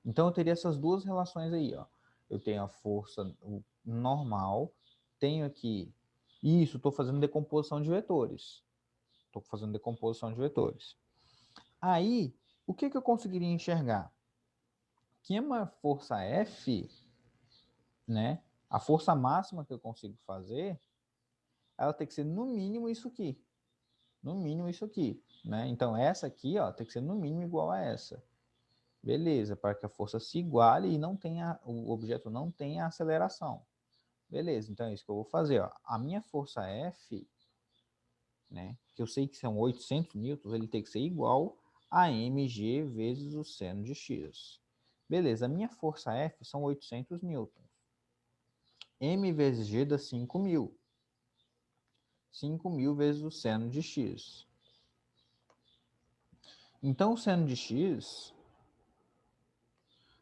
Então, eu teria essas duas relações aí, ó. Eu tenho a força normal, tenho aqui... Isso, estou fazendo decomposição de vetores. Estou fazendo decomposição de vetores. Aí, o que eu conseguiria enxergar? Que uma força F, né? A força máxima que eu consigo fazer, ela tem que ser no mínimo isso aqui. No mínimo isso aqui, né? Então, essa aqui, ó, tem que ser no mínimo igual a essa. Beleza, para que a força se iguale e não tenha, o objeto não tenha aceleração. Beleza, então é isso que eu vou fazer, ó. A minha força F, né, que eu sei que são 800 newtons, ele tem que ser igual a mg vezes o seno de x. Beleza, a minha força F são 800 newtons. M vezes G dá 5.000. 5.000 vezes o seno de x. Então, o seno de x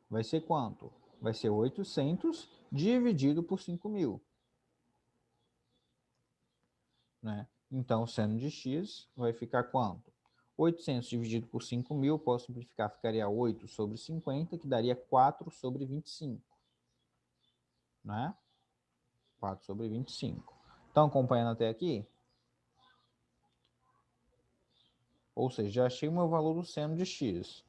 vai ser quanto? Vai ser 800 dividido por 5.000. Né? Então, o seno de x vai ficar quanto? 800 dividido por 5.000, posso simplificar, ficaria 8 sobre 50, que daria 4 sobre 25. Né? 4 sobre 25. Estão acompanhando até aqui? Ou seja, já achei o meu valor do seno de x.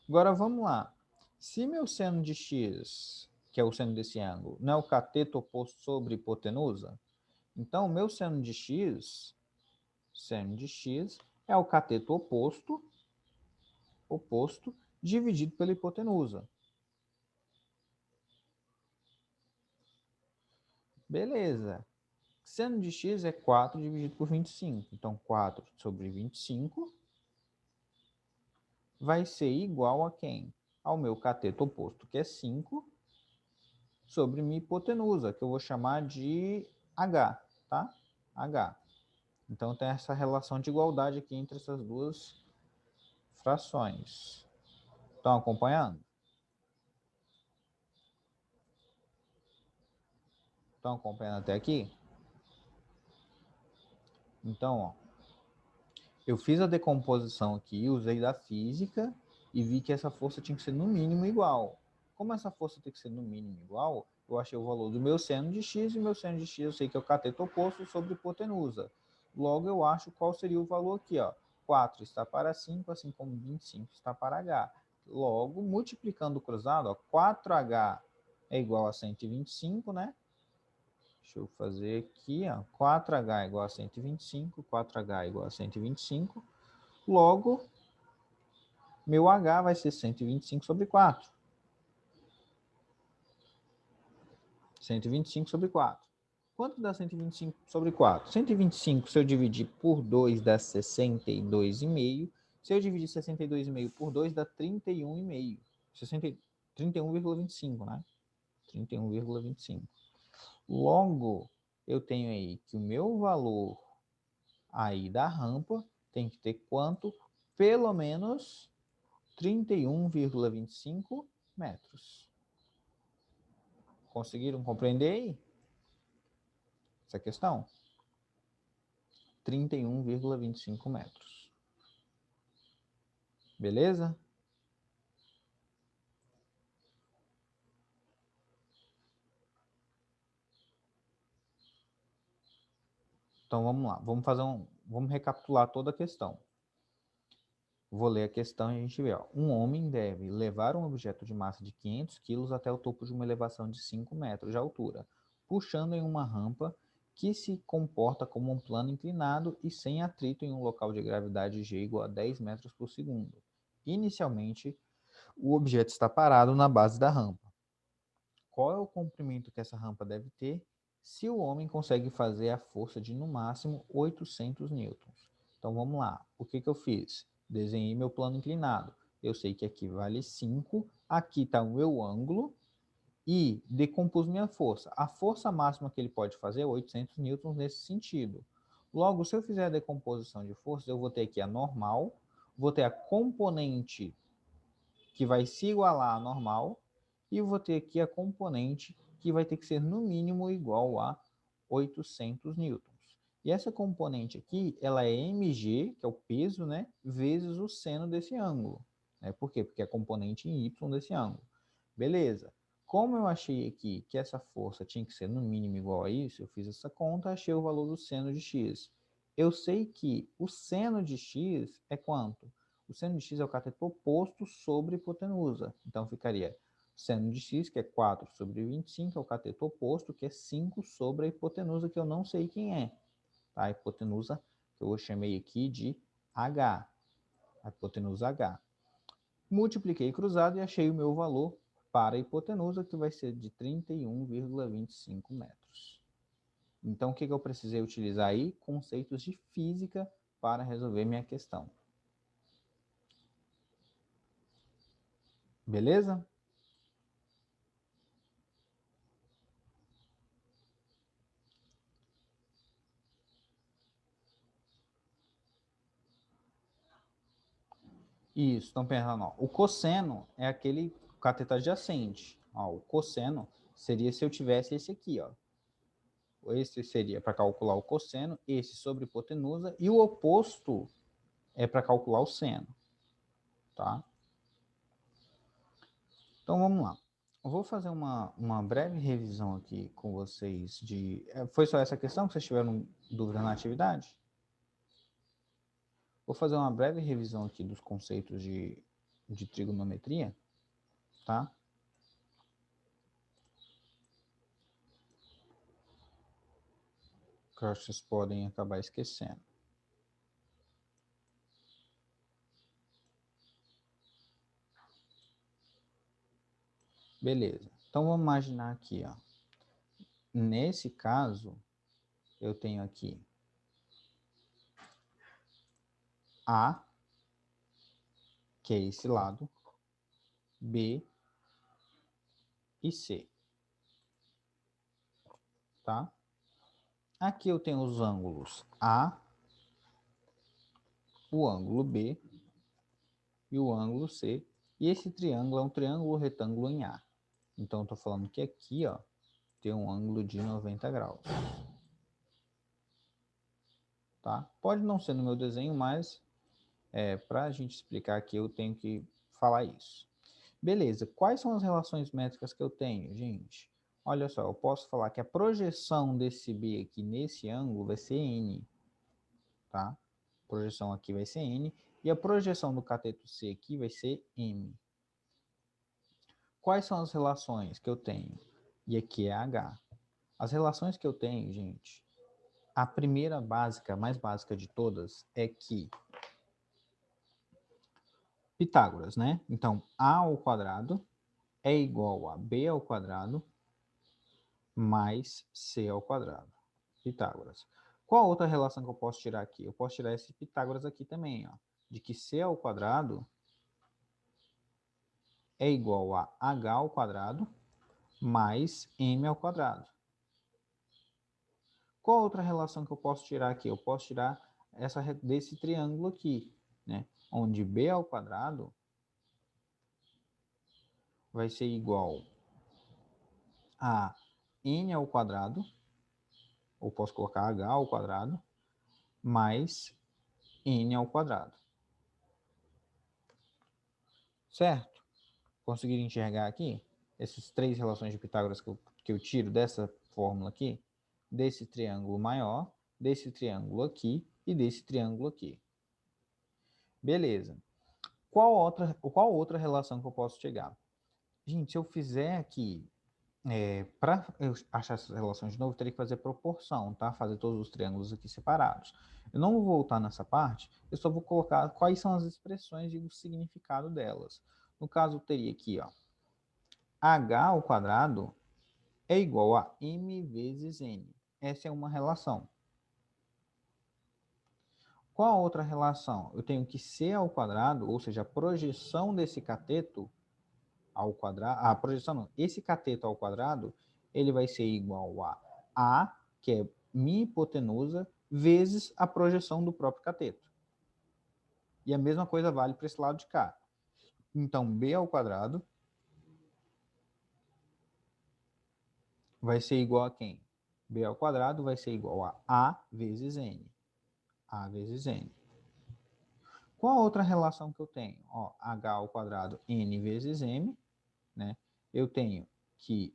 Agora vamos lá. Se meu seno de x, que é o seno desse ângulo, não é o cateto oposto sobre hipotenusa, então o meu seno de x é o cateto oposto dividido pela hipotenusa. Beleza. Seno de x é 4 dividido por 25. Então, 4 sobre 25 vai ser igual a quem? Ao meu cateto oposto, que é 5, sobre minha hipotenusa, que eu vou chamar de h, tá? H. Então, tem essa relação de igualdade aqui entre essas duas frações. Estão acompanhando? Estão acompanhando até aqui? Então, ó, eu fiz a decomposição aqui, usei da física e vi que essa força tinha que ser no mínimo igual. Como essa força tem que ser no mínimo igual, eu achei o valor do meu seno de x, e meu seno de x eu sei que é o cateto oposto sobre hipotenusa. Logo, eu acho qual seria o valor aqui, ó. 4 está para 5, assim como 25 está para h. Logo, multiplicando o cruzado, ó, 4h é igual a 125, né? Deixa eu fazer aqui, ó, 4h é igual a 125, 4h é igual a 125. Logo, meu H vai ser 125 sobre 4. 125 sobre 4. Quanto dá 125 sobre 4? 125, se eu dividir por 2, dá 62,5. Se eu dividir 62,5 por 2, dá 31,5. 31,25, né? 31,25. Logo, eu tenho aí que o meu valor aí da rampa tem que ter quanto? Pelo menos 31,25 metros. Conseguiram compreender aí essa questão? 31,25 metros. Beleza? Então vamos lá, vamos recapitular toda a questão. Vou ler a questão e a gente vê. Ó. Um homem deve levar um objeto de massa de 500 kg até o topo de uma elevação de 5 metros de altura, puxando em uma rampa que se comporta como um plano inclinado e sem atrito em um local de gravidade G igual a 10 metros por segundo. Inicialmente, o objeto está parado na base da rampa. Qual é o comprimento que essa rampa deve ter se o homem consegue fazer a força de, no máximo, 800 newtons? Então, vamos lá. O que eu fiz? Desenhei meu plano inclinado. Eu sei que aqui vale 5, aqui está o meu ângulo e decompus minha força. A força máxima que ele pode fazer é 800 newtons nesse sentido. Logo, se eu fizer a decomposição de forças, eu vou ter aqui a normal, vou ter a componente que vai se igualar à normal, e vou ter aqui a componente que vai ter que ser no mínimo igual a 800 newtons. E essa componente aqui, ela é mg, que é o peso, né, vezes o seno desse ângulo. Né? Por quê? Porque é componente em y desse ângulo. Beleza. Como eu achei aqui que essa força tinha que ser no mínimo igual a isso, eu fiz essa conta, achei o valor do seno de x. Eu sei que o seno de x é quanto? O seno de x é o cateto oposto sobre a hipotenusa. Então, ficaria seno de x, que é 4 sobre 25, é o cateto oposto, que é 5 sobre a hipotenusa, que eu não sei quem é. Tá? A hipotenusa, que eu chamei aqui de H. A hipotenusa H. Multipliquei cruzado e achei o meu valor para a hipotenusa, que vai ser de 31,25 metros. Então, o que eu precisei utilizar aí? Conceitos de física para resolver minha questão. Beleza? Isso, estão pensando, ó, o cosseno é aquele cateto adjacente. Ó, o cosseno seria se eu tivesse esse aqui, ó. Esse seria para calcular o cosseno, esse sobre hipotenusa, e o oposto é para calcular o seno, tá? Então vamos lá. Eu vou fazer uma breve revisão aqui com vocês de... Foi só essa questão que vocês tiveram dúvida na atividade? Vou fazer uma breve revisão aqui dos conceitos de trigonometria, tá? Que eu acho que vocês podem acabar esquecendo. Beleza. Então vamos imaginar aqui, ó. Nesse caso, eu tenho aqui A, que é esse lado, B e C, tá? Aqui eu tenho os ângulos A, o ângulo B e o ângulo C. E esse triângulo é um triângulo retângulo em A. Então, eu estou falando que aqui, ó, tem um ângulo de 90 graus. Tá? Pode não ser no meu desenho, mas para a gente explicar aqui, eu tenho que falar isso. Beleza, quais são as relações métricas que eu tenho, gente? Olha só, eu posso falar que a projeção desse B aqui nesse ângulo vai ser N, tá? A projeção aqui vai ser N, e a projeção do cateto C aqui vai ser M. Quais são as relações que eu tenho? E aqui é H. As relações que eu tenho, gente, a primeira básica, mais básica de todas, é que Pitágoras, né? Então, A ao quadrado é igual a B ao quadrado mais C ao quadrado. Pitágoras. Qual outra relação que eu posso tirar aqui? Eu posso tirar esse Pitágoras aqui também, ó, de que C ao quadrado é igual a H ao quadrado mais M ao quadrado. Qual outra relação que eu posso tirar aqui? Eu posso tirar essa desse triângulo aqui, né? Onde B ao quadrado vai ser igual a N ao quadrado, ou posso colocar H ao quadrado, mais N ao quadrado. Certo? Conseguiram enxergar aqui? Essas três relações de Pitágoras que eu tiro dessa fórmula aqui? Desse triângulo maior, desse triângulo aqui e desse triângulo aqui. Beleza. Qual outra relação que eu posso chegar? Gente, se eu fizer aqui, para eu achar essas relações de novo, eu teria que fazer proporção, tá? Fazer todos os triângulos aqui separados. Eu não vou voltar nessa parte, eu só vou colocar quais são as expressões e o significado delas. No caso, eu teria aqui, ó, h ao quadrado é igual a m vezes n. Essa é uma relação. Qual a outra relação? Eu tenho que c ao quadrado, ou seja, a projeção desse cateto ao quadrado, a projeção não, esse cateto ao quadrado, ele vai ser igual a, que é minha hipotenusa, vezes a projeção do próprio cateto. E a mesma coisa vale para esse lado de cá. Então, b ao quadrado vai ser igual a quem? B ao quadrado vai ser igual a vezes N. A vezes N. Qual a outra relação que eu tenho? Ó, H ao quadrado N vezes M, né? Eu tenho que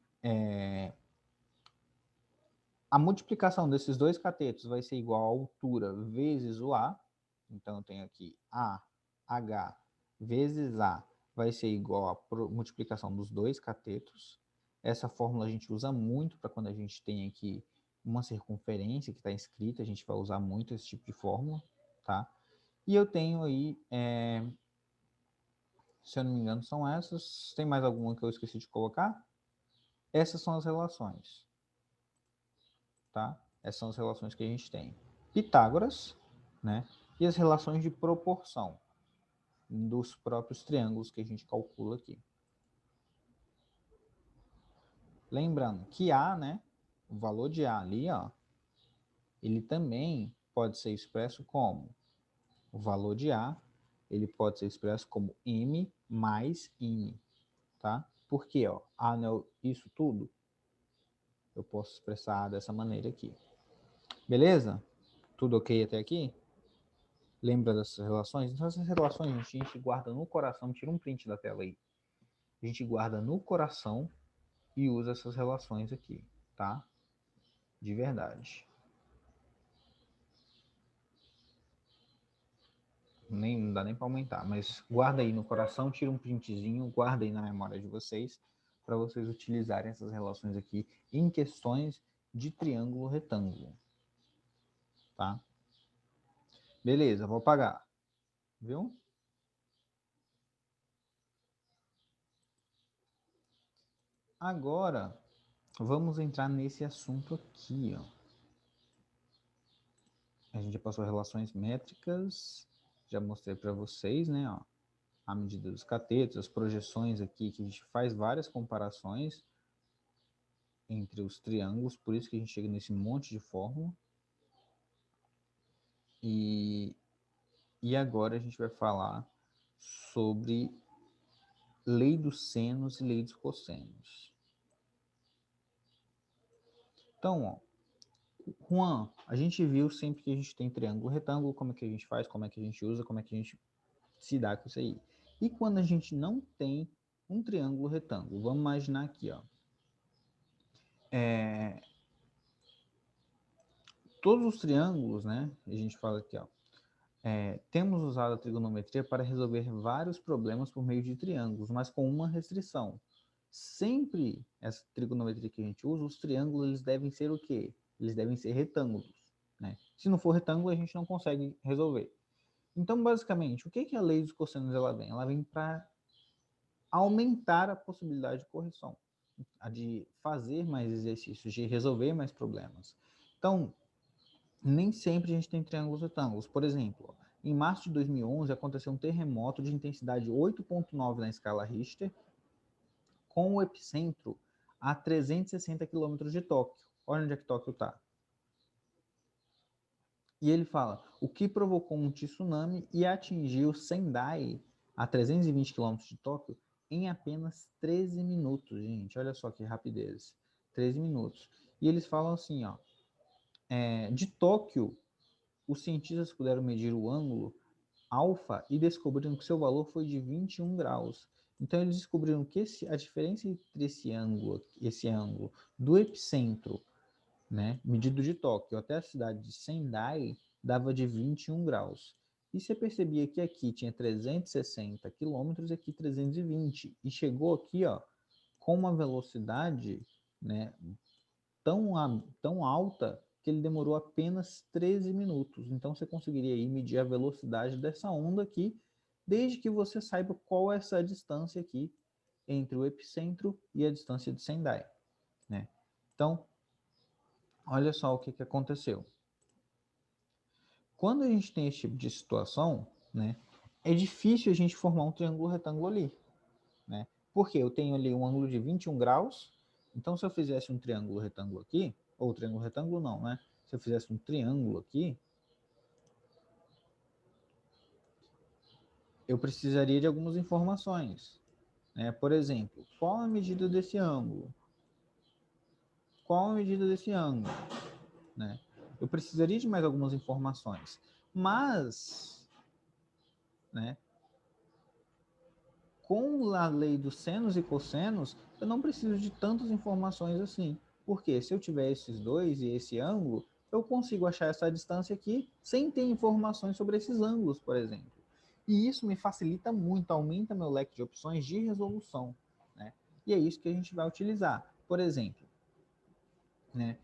a multiplicação desses dois catetos vai ser igual à altura vezes o A. Então, eu tenho aqui AH vezes A vai ser igual à multiplicação dos dois catetos. Essa fórmula a gente usa muito para quando a gente tem aqui uma circunferência que está escrita, a gente vai usar muito esse tipo de fórmula, tá? E eu tenho aí, se eu não me engano, são essas. Tem mais alguma que eu esqueci de colocar? Essas são as relações, tá? Essas são as relações que a gente tem. Pitágoras, né? E as relações de proporção dos próprios triângulos que a gente calcula aqui. Lembrando que A, né? O valor de A ali, ó, ele também pode ser expresso como o valor de A, ele pode ser expresso como M mais N, tá? Por quê, ó? A não é isso tudo? Eu posso expressar dessa maneira aqui. Beleza? Tudo ok até aqui? Lembra dessas relações? Então, essas relações a gente guarda no coração. Tira um print da tela aí. A gente guarda no coração e usa essas relações aqui, tá? De verdade. Não dá nem para aumentar, mas guarda aí no coração, tira um printzinho, guarda aí na memória de vocês, para vocês utilizarem essas relações aqui em questões de triângulo retângulo, tá? Beleza, vou apagar, viu? Agora, vamos entrar nesse assunto aqui, ó. A gente já passou relações métricas, já mostrei para vocês, né, ó, a medida dos catetos, as projeções aqui, que a gente faz várias comparações entre os triângulos, por isso que a gente chega nesse monte de fórmula. E agora a gente vai falar sobre lei dos senos e lei dos cossenos. Então, ó, Juan, a gente viu sempre que a gente tem triângulo retângulo, como é que a gente faz, como é que a gente usa, como é que a gente se dá com isso aí. E quando a gente não tem um triângulo retângulo, vamos imaginar aqui, ó. Todos os triângulos, né? A gente fala aqui, ó. Temos usado a trigonometria para resolver vários problemas por meio de triângulos, mas com uma restrição. Sempre essa trigonometria que a gente usa, os triângulos eles devem ser o quê? Eles devem ser retângulos, né? Se não for retângulo, a gente não consegue resolver. Então, basicamente, o que a lei dos cossenos ela vem? Ela vem para aumentar a possibilidade de correção, a de fazer mais exercícios, de resolver mais problemas. Então, nem sempre a gente tem triângulos retângulos. Por exemplo, em março de 2011 aconteceu um terremoto de intensidade 8.9 na escala Richter, com o epicentro a 360 quilômetros de Tóquio. Olha onde é que Tóquio está. E ele fala, o que provocou um tsunami e atingiu Sendai, a 320 quilômetros de Tóquio, em apenas 13 minutos, gente. Olha só que rapidez. 13 minutos. E eles falam assim, ó, de Tóquio, os cientistas puderam medir o ângulo alfa e descobriram que seu valor foi de 21 graus. Então eles descobriram que a diferença entre esse ângulo do epicentro, né, medido de Tóquio até a cidade de Sendai, dava de 21 graus. E você percebia que aqui tinha 360 quilômetros e aqui 320. E chegou aqui, ó, com uma velocidade, né, tão alta que ele demorou apenas 13 minutos. Então você conseguiria aí medir a velocidade dessa onda aqui, desde que você saiba qual é essa distância aqui entre o epicentro e a distância de Sendai, né? Então, olha só o que aconteceu. Quando a gente tem esse tipo de situação, né, é difícil a gente formar um triângulo retângulo ali, né? Porque eu tenho ali um ângulo de 21 graus, então se eu fizesse um triângulo retângulo aqui, ou triângulo retângulo não, né? Se eu fizesse um triângulo aqui, eu precisaria de algumas informações, né? Por exemplo, qual a medida desse ângulo? qual a medida desse ângulo, né? Eu precisaria de mais algumas informações, mas, né, com a lei dos senos e cossenos, eu não preciso de tantas informações assim. Porque se eu tiver esses dois e esse ângulo, eu consigo achar essa distância aqui sem ter informações sobre esses ângulos, por exemplo. E isso me facilita muito, aumenta meu leque de opções de resolução, né? E é isso que a gente vai utilizar. Por exemplo, né,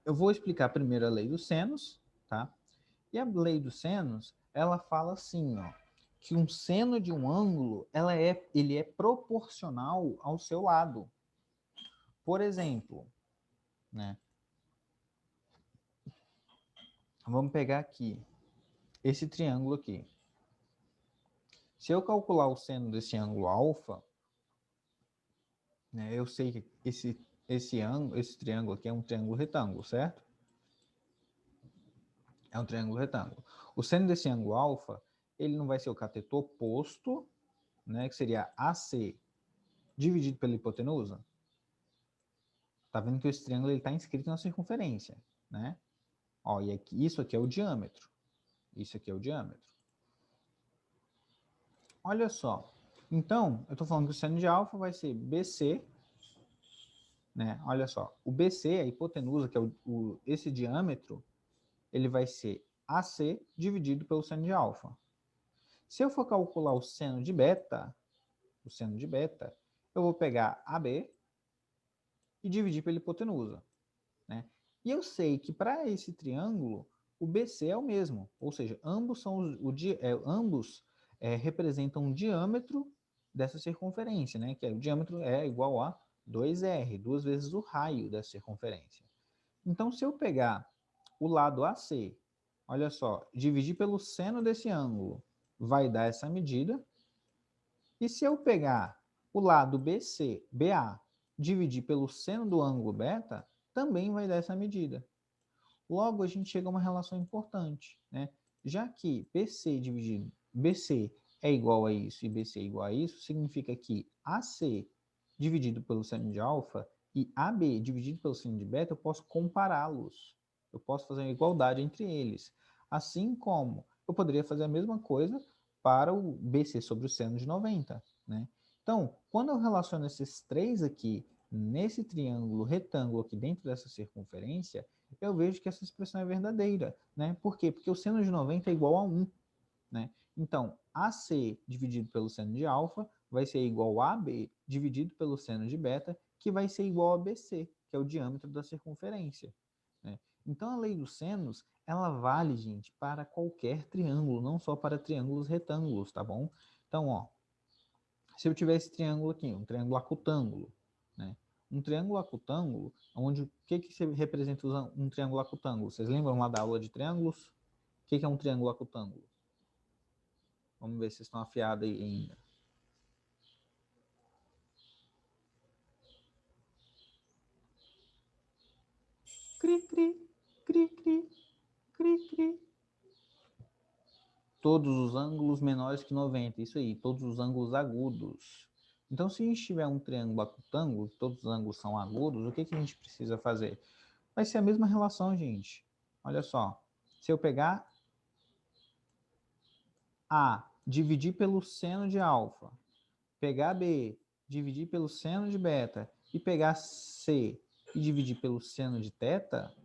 eu vou explicar primeiro a lei dos senos, tá? E a lei dos senos, ela fala assim, ó, que um seno de um ângulo, ele é proporcional ao seu lado. Por exemplo, né? Vamos pegar aqui esse triângulo aqui. Se eu calcular o seno desse ângulo alfa, né, eu sei que esse triângulo aqui é um triângulo retângulo, certo? É um triângulo retângulo. O seno desse ângulo alfa, ele não vai ser o cateto oposto, né, que seria AC dividido pela hipotenusa. Tá vendo que esse triângulo está inscrito na circunferência, né? Ó, e aqui, isso aqui é o diâmetro. Isso aqui é o diâmetro. Olha só. Então, eu estou falando que o seno de alfa vai ser BC, né? Olha só. O BC, a hipotenusa, que é esse diâmetro, ele vai ser AC dividido pelo seno de alfa. Se eu for calcular o seno de beta, eu vou pegar AB e dividir pela hipotenusa, né? E eu sei que para esse triângulo, o BC é o mesmo, ou seja, ambos representam o diâmetro dessa circunferência, né? Que o diâmetro é igual a 2R, duas vezes o raio dessa circunferência. Então, se eu pegar o lado AC, olha só, dividir pelo seno desse ângulo, vai dar essa medida. E se eu pegar o lado BA, dividir pelo seno do ângulo beta, também vai dar essa medida. Logo, a gente chega a uma relação importante, né? Já que BC é igual a isso e BC é igual a isso, significa que AC dividido pelo seno de alfa e AB dividido pelo seno de beta, eu posso compará-los. Eu posso fazer uma igualdade entre eles. Assim como eu poderia fazer a mesma coisa para o BC sobre o seno de 90, né? Então, quando eu relaciono esses três aqui nesse triângulo retângulo aqui dentro dessa circunferência, eu vejo que essa expressão é verdadeira, né? Por quê? Porque o seno de 90 é igual a 1, né? Então, AC dividido pelo seno de alfa vai ser igual a AB dividido pelo seno de beta, que vai ser igual a BC, que é o diâmetro da circunferência, né? Então, a lei dos senos, ela vale, gente, para qualquer triângulo, não só para triângulos retângulos, tá bom? Então, ó, se eu tiver esse triângulo aqui, um triângulo acutângulo, né? Um triângulo acutângulo, onde o que representa um triângulo acutângulo? Vocês lembram lá da aula de triângulos? O que é um triângulo acutângulo? Vamos ver se vocês estão afiados aí ainda. Cri, cri, cri, cri, cri, cri. Todos os ângulos menores que 90, isso aí, todos os ângulos agudos. Então, se a gente tiver um triângulo acutângulo, todos os ângulos são agudos, o que a gente precisa fazer? Vai ser a mesma relação, gente. Olha só, se eu pegar A, dividir pelo seno de alfa, pegar B, dividir pelo seno de beta, e pegar C e dividir pelo seno de teta,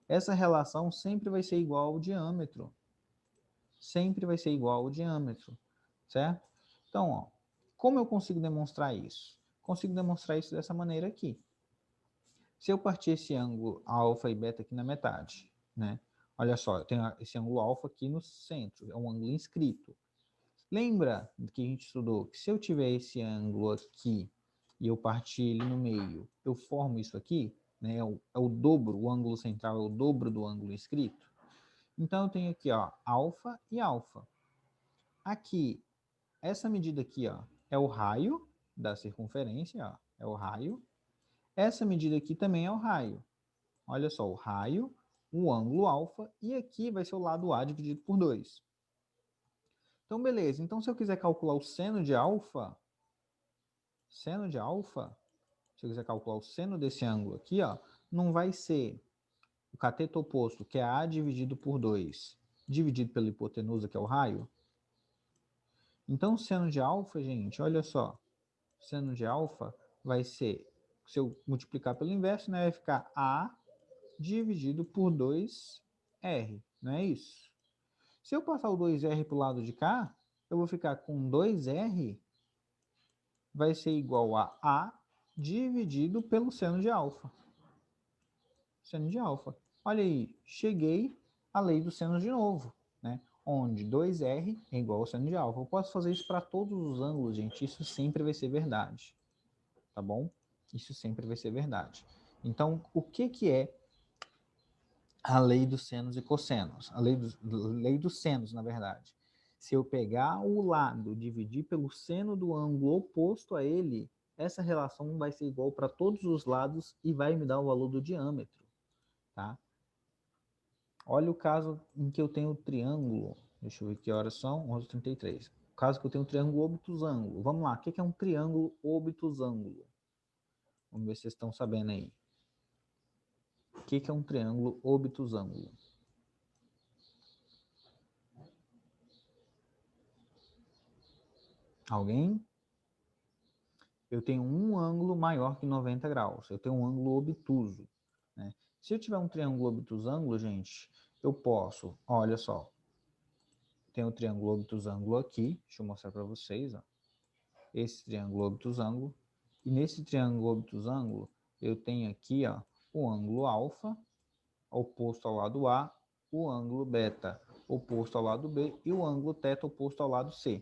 essa relação sempre vai ser igual ao diâmetro. Sempre vai ser igual ao diâmetro, certo? Então, ó, como eu consigo demonstrar isso? Consigo demonstrar isso dessa maneira aqui. Se eu partir esse ângulo alfa e beta aqui na metade, né? Olha só, eu tenho esse ângulo alfa aqui no centro, é um ângulo inscrito. Lembra que a gente estudou que se eu tiver esse ângulo aqui e eu partir ele no meio, eu formo isso aqui, né? É o dobro, o ângulo central é o dobro do ângulo inscrito. Então eu tenho aqui, ó, alfa e alfa. Aqui, essa medida aqui, ó, é o raio da circunferência, ó, é o raio. Essa medida aqui também é o raio. Olha só, o raio, o ângulo alfa, e aqui vai ser o lado A dividido por 2. Então, beleza. Então, se eu quiser calcular o seno de alfa, se eu quiser calcular o seno desse ângulo aqui, ó, não vai ser o cateto oposto, que é A dividido por 2, dividido pela hipotenusa, que é o raio. Então, o seno de alfa, gente, olha só, o seno de alfa vai ser, se eu multiplicar pelo inverso, né, vai ficar A dividido por 2R, não é isso? Se eu passar o 2R para o lado de cá, eu vou ficar com 2R, vai ser igual a A dividido pelo seno de alfa. Seno de alfa. Olha aí, cheguei à lei do seno de novo, né? Onde 2R é igual ao seno de alfa. Eu posso fazer isso para todos os ângulos, gente. Isso sempre vai ser verdade, tá bom? Isso sempre vai ser verdade. Então, o que é a lei dos senos e cossenos? A lei dos senos, na verdade. Se eu pegar o lado, dividir pelo seno do ângulo oposto a ele, essa relação vai ser igual para todos os lados e vai me dar o valor do diâmetro, tá? Olha o caso em que eu tenho o triângulo. Deixa eu ver que horas são. 11h33. O caso que eu tenho o triângulo obtusângulo. Vamos lá. O que é um triângulo obtusângulo? Vamos ver se vocês estão sabendo aí. O que é um triângulo obtusângulo? Alguém? Eu tenho um ângulo maior que 90 graus. Eu tenho um ângulo obtuso, né? Se eu tiver um triângulo obtusângulo, gente, eu posso, olha só, tem o triângulo obtusângulo aqui, deixa eu mostrar para vocês, ó. Esse triângulo obtusângulo, e nesse triângulo obtusângulo, eu tenho aqui, ó, o ângulo alfa, oposto ao lado A, o ângulo beta, oposto ao lado B, e o ângulo θ, oposto ao lado C.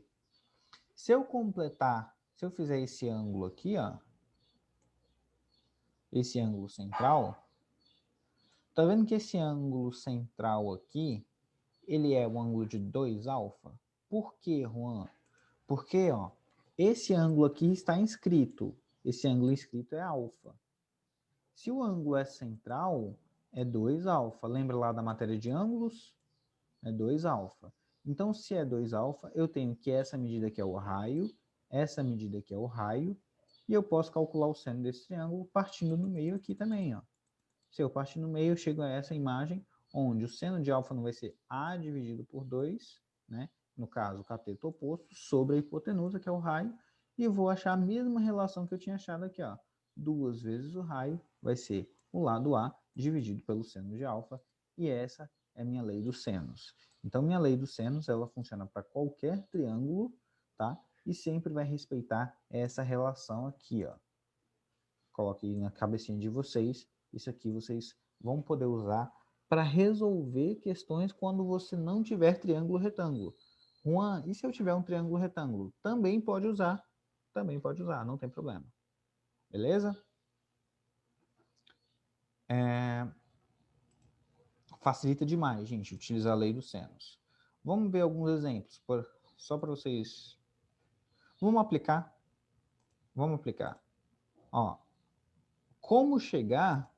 Se eu completar, se eu fizer esse ângulo aqui, ó, esse ângulo central, tá vendo que esse ângulo central aqui, ele é o ângulo de 2 alfa? Por quê, Juan? Porque, ó, esse ângulo aqui está inscrito. Esse ângulo inscrito é alfa. Se o ângulo é central, é 2 alfa. Lembra lá da matéria de ângulos? É 2 alfa. Então, se é 2 alfa, eu tenho que essa medida aqui é o raio, essa medida aqui é o raio, e eu posso calcular o seno desse triângulo partindo no meio aqui também, ó. Se eu partir no meio, eu chego a essa imagem, onde o seno de alfa não vai ser A dividido por 2, né? No caso, o cateto oposto, sobre a hipotenusa, que é o raio, e eu vou achar a mesma relação que eu tinha achado aqui, ó. 2 vezes o raio vai ser o lado A dividido pelo seno de alfa, e essa é a minha lei dos senos. Então, minha lei dos senos, ela funciona para qualquer triângulo, tá? E sempre vai respeitar essa relação aqui, ó. Coloque na cabecinha de vocês. Isso aqui vocês vão poder usar para resolver questões quando você não tiver triângulo retângulo. Juan, e se eu tiver um triângulo retângulo? Também pode usar. Também pode usar, não tem problema. Beleza? Facilita demais, gente, utilizar a lei dos senos. Vamos ver alguns exemplos, só para vocês. Vamos aplicar. Vamos aplicar. Ó, como chegar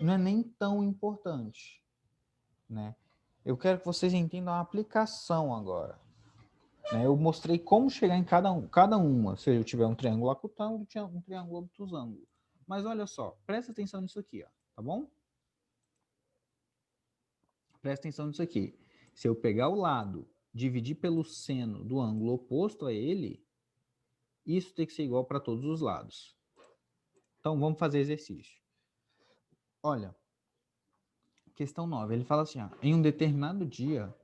não é nem tão importante, né? Eu quero que vocês entendam a aplicação agora. Né? Eu mostrei como chegar em cada uma. Se eu tiver um triângulo acutângulo, um triângulo obtusângulo. Mas olha só, presta atenção nisso aqui, ó, tá bom? Presta atenção nisso aqui. Se eu pegar o lado, dividir pelo seno do ângulo oposto a ele, isso tem que ser igual para todos os lados. Então, vamos fazer exercício. Olha, questão 9, ele fala assim, ó, em um determinado dia,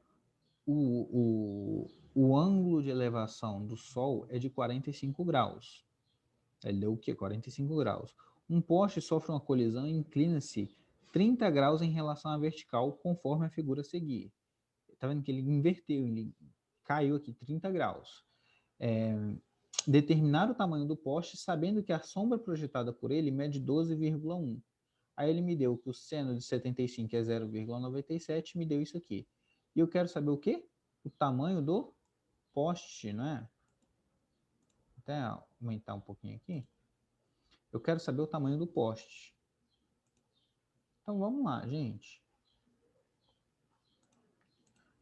o ângulo de elevação do Sol é de 45 graus. Ele deu o quê? 45 graus. Um poste sofre uma colisão e inclina-se 30 graus em relação à vertical, conforme a figura seguir. Tá vendo que ele inverteu, ele caiu aqui 30 graus. Determinar o tamanho do poste, sabendo que a sombra projetada por ele mede 12,1. Aí ele me deu que o seno de 75 é 0,97, me deu isso aqui. E eu quero saber o quê? O tamanho do poste, não é? Até aumentar um pouquinho aqui. Eu quero saber o tamanho do poste. Então vamos lá, gente.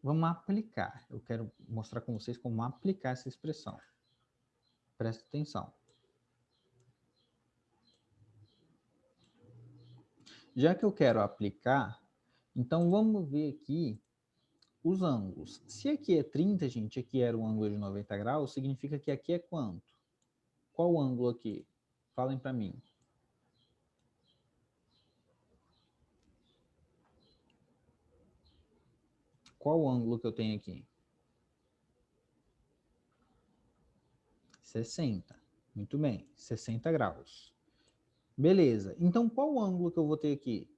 Vamos aplicar. Eu quero mostrar com vocês como aplicar essa expressão. Presta atenção. Já que eu quero aplicar, então vamos ver aqui os ângulos. Se aqui é 30, gente, aqui era um ângulo de 90 graus, significa que aqui é quanto? Qual o ângulo aqui? Falem para mim. Qual o ângulo que eu tenho aqui? 60. Muito bem, 60 graus. Beleza, então qual o ângulo que eu vou ter aqui?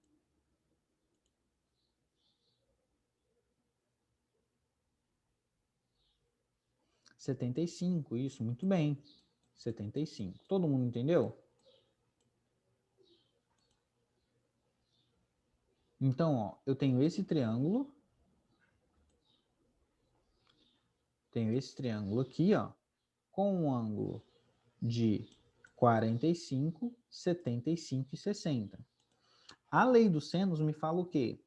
Setenta e cinco, isso, muito bem. 75. Todo mundo entendeu? Então, ó, eu tenho esse triângulo aqui, ó, com um ângulo de 45, 75 e 60. A lei dos senos me fala o quê?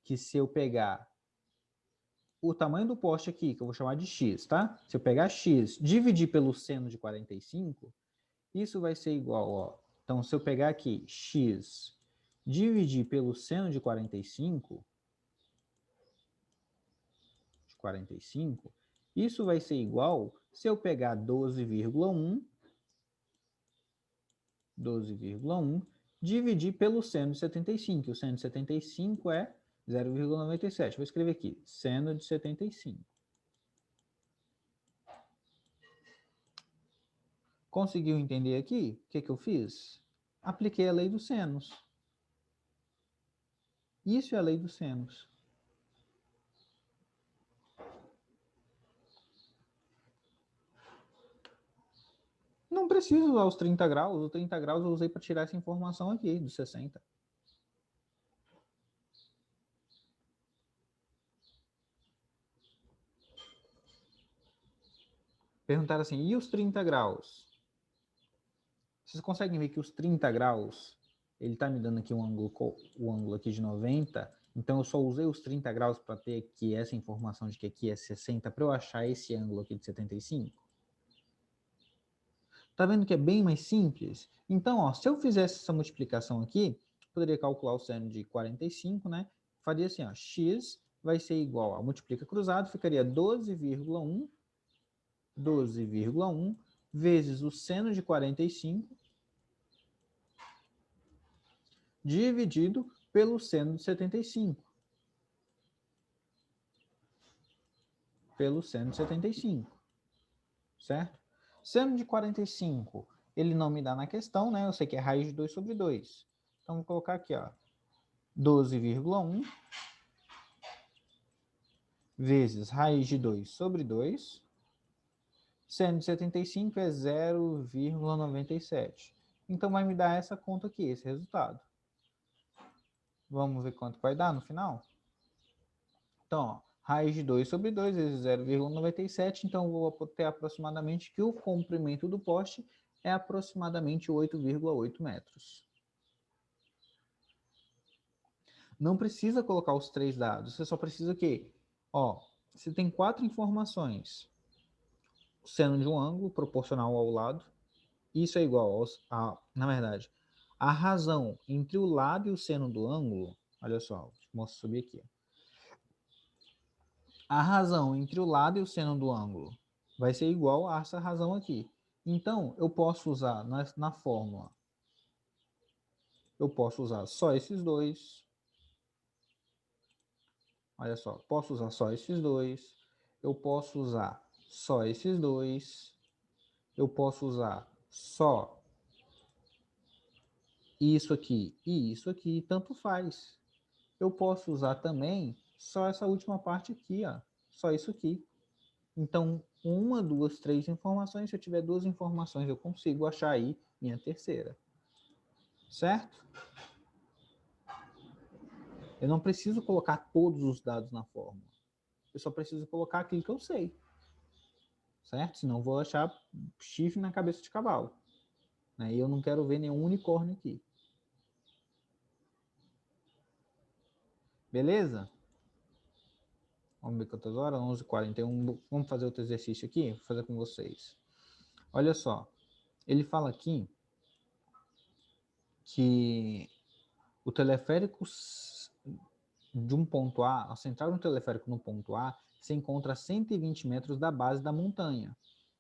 Que se eu pegar o tamanho do poste aqui, que eu vou chamar de x, tá? Se eu pegar x, dividir pelo seno de 45, isso vai ser igual, ó. Então, se eu pegar aqui x, dividir pelo seno de 45, isso vai ser igual se eu pegar 12,1, dividir pelo seno de 75. O seno de 75 é 0,97. Vou escrever aqui, seno de 75. Conseguiu entender aqui o que eu fiz? Apliquei a lei dos senos. Isso é a lei dos senos. Não preciso usar os 30 graus. Os 30 graus eu usei para tirar essa informação aqui, dos 60. Perguntaram assim, e os 30 graus? Vocês conseguem ver que os 30 graus, ele está me dando aqui um ângulo, o ângulo aqui de 90, então eu só usei os 30 graus para ter aqui essa informação de que aqui é 60 para eu achar esse ângulo aqui de 75. Tá vendo que é bem mais simples? Então, ó, se eu fizesse essa multiplicação aqui, poderia calcular o seno de 45, né? Faria assim, ó, x vai ser igual a multiplica cruzado, ficaria 12,1 vezes o seno de 45 dividido pelo seno de 75. Pelo seno de 75, certo? Seno de 45, ele não me dá na questão, né? Eu sei que é raiz de 2 sobre 2. Então, vou colocar aqui, ó, 12,1 vezes raiz de 2 sobre 2. Seno de 75 é 0,97. Então, vai me dar essa conta aqui, esse resultado. Vamos ver quanto vai dar no final? Então, ó, raiz de 2 sobre 2 vezes 0,97. Então, eu vou ter aproximadamente que o comprimento do poste é aproximadamente 8,8 metros. Não precisa colocar os 3 dados. Você só precisa o quê? Ó, você tem 4 informações. O seno de um ângulo proporcional ao lado. Isso é igual na verdade, a razão entre o lado e o seno do ângulo. Olha só, vou subir aqui. A razão entre o lado e o seno do ângulo vai ser igual a essa razão aqui. Então, eu posso usar na fórmula, eu posso usar só esses dois. Olha só, posso usar só esses dois. Eu posso usar só esses dois. Eu posso usar só isso aqui e isso aqui, tanto faz. Eu posso usar também só essa última parte aqui, ó, só isso aqui. Então, uma, duas, três informações. Se eu tiver duas informações, eu consigo achar aí minha terceira. Certo? Eu não preciso colocar todos os dados na fórmula. Eu só preciso colocar aquilo que eu sei. Certo? Senão eu vou achar chifre na cabeça de cavalo. Né? E eu não quero ver nenhum unicórnio aqui. Beleza? Vamos ver quantas horas? 11h41. Vamos fazer outro exercício aqui? Vou fazer com vocês. Olha só. Ele fala aqui que o teleférico de um ponto A, a central do teleférico no ponto A, se encontra a 120 metros da base da montanha,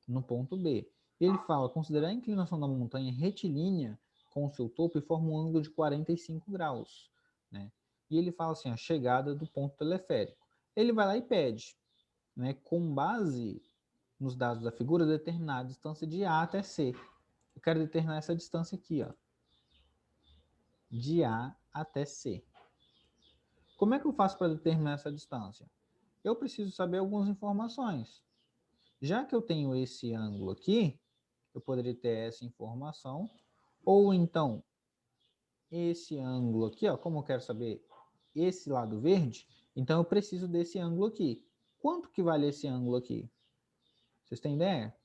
no ponto B. Ele fala, considerar a inclinação da montanha retilínea com o seu topo e forma um ângulo de 45 graus, né? E ele fala assim, a chegada do ponto teleférico. Ele vai lá e pede, né, com base nos dados da figura, determinar a distância de A até C. Eu quero determinar essa distância aqui, ó, de A até C. Como é que eu faço para determinar essa distância? Eu preciso saber algumas informações. Já que eu tenho esse ângulo aqui, eu poderia ter essa informação, ou então esse ângulo aqui, ó, como eu quero saber esse lado verde, então eu preciso desse ângulo aqui. Quanto que vale esse ângulo aqui? Vocês têm ideia?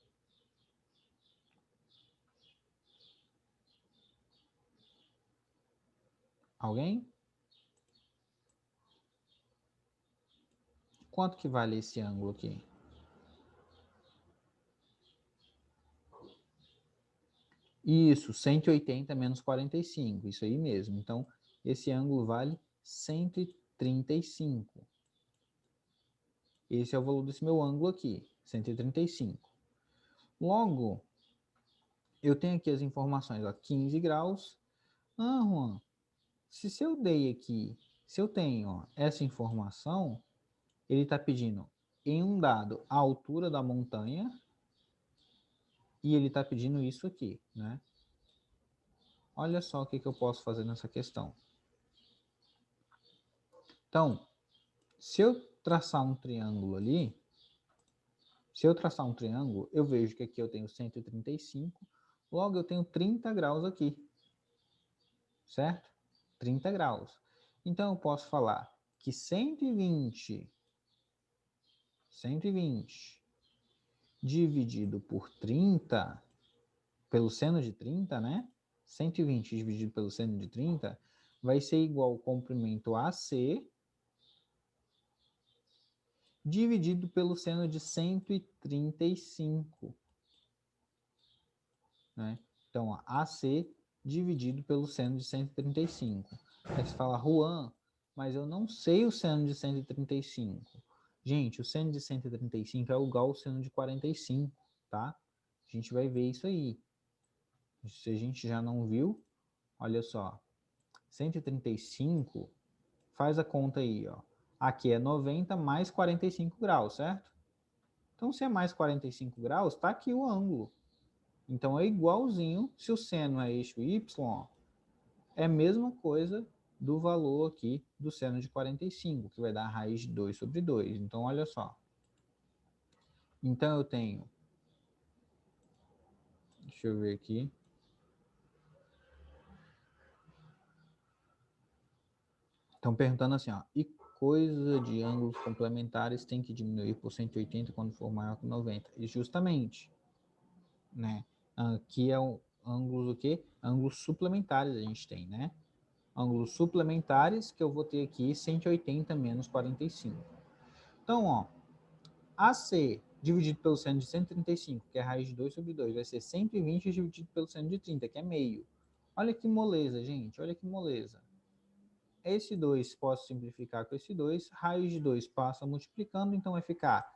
Alguém? Quanto que vale esse ângulo aqui? Isso, 180 menos 45, isso aí mesmo. Então, esse ângulo vale 135. Esse é o valor desse meu ângulo aqui, 135. Logo, eu tenho aqui as informações, ó, 15 graus. Ah, Juan, se eu dei aqui, se eu tenho, ó, essa informação, ele está pedindo em um dado a altura da montanha e ele está pedindo isso aqui, né? Olha só o que eu posso fazer nessa questão. Então, se eu traçar um triângulo ali, eu vejo que aqui eu tenho 135, logo eu tenho 30 graus aqui, certo? 30 graus. Então eu posso falar que 120 dividido por 30, pelo seno de 30, né? 120 dividido pelo seno de 30 vai ser igual ao comprimento AC dividido pelo seno de 135. Né? Então, ó, AC dividido pelo seno de 135. Aí você fala, Juan, mas eu não sei o seno de 135. Gente, o seno de 135 é igual ao seno de 45, tá? A gente vai ver isso aí. Se a gente já não viu, olha só. 135, faz a conta aí, ó. Aqui é 90 mais 45 graus, certo? Então, se é mais 45 graus, tá aqui o ângulo. Então, é igualzinho, se o seno é eixo y, é a mesma coisa do valor aqui do seno de 45, que vai dar a raiz de 2 sobre 2. Então, olha só. Então, eu tenho... Deixa eu ver aqui. Estão perguntando assim, ó. E coisa de ângulos complementares tem que diminuir por 180 quando for maior que 90? E justamente, né? Aqui é o ângulos o quê? Ângulos suplementares a gente tem, né? Ângulos suplementares que eu vou ter aqui 180 menos 45. Então, ó, AC dividido pelo seno de 135, que é a raiz de 2 sobre 2, vai ser 120 dividido pelo seno de 30, que é meio. Olha que moleza, gente, olha que moleza. Esse 2 posso simplificar com esse 2, raiz de 2 passa multiplicando, então vai ficar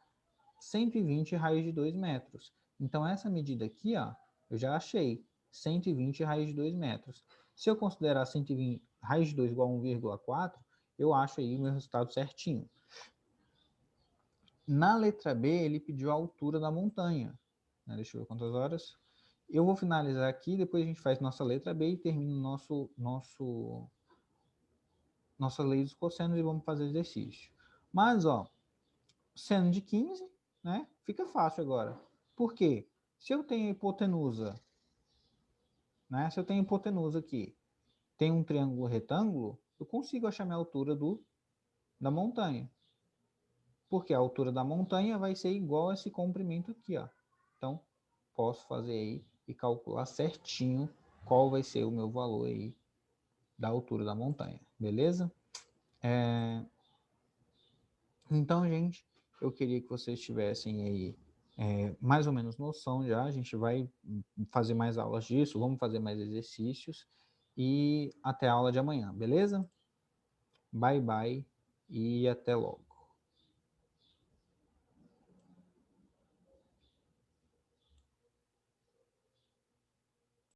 120 raiz de 2 metros. Então, essa medida aqui, ó, eu já achei 120 raiz de 2 metros. Se eu considerar 120 raiz de 2 igual a 1,4, eu acho aí o meu resultado certinho. Na letra B, ele pediu a altura da montanha. Deixa eu ver quantas horas. Eu vou finalizar aqui, depois a gente faz nossa letra B e termina nossa lei dos cossenos e vamos fazer exercício. Mas, ó, seno de 15, né? Fica fácil agora. Por quê? Se eu tenho hipotenusa, né? Se eu tenho hipotenusa aqui, tem um triângulo retângulo, eu consigo achar minha altura da montanha. Porque a altura da montanha vai ser igual a esse comprimento aqui, ó. Então, posso fazer aí e calcular certinho qual vai ser o meu valor aí da altura da montanha, beleza? Então, gente, eu queria que vocês tivessem aí mais ou menos noção já. A gente vai fazer mais aulas disso, vamos fazer mais exercícios. e até a aula de amanhã, beleza? Bye, bye e até logo.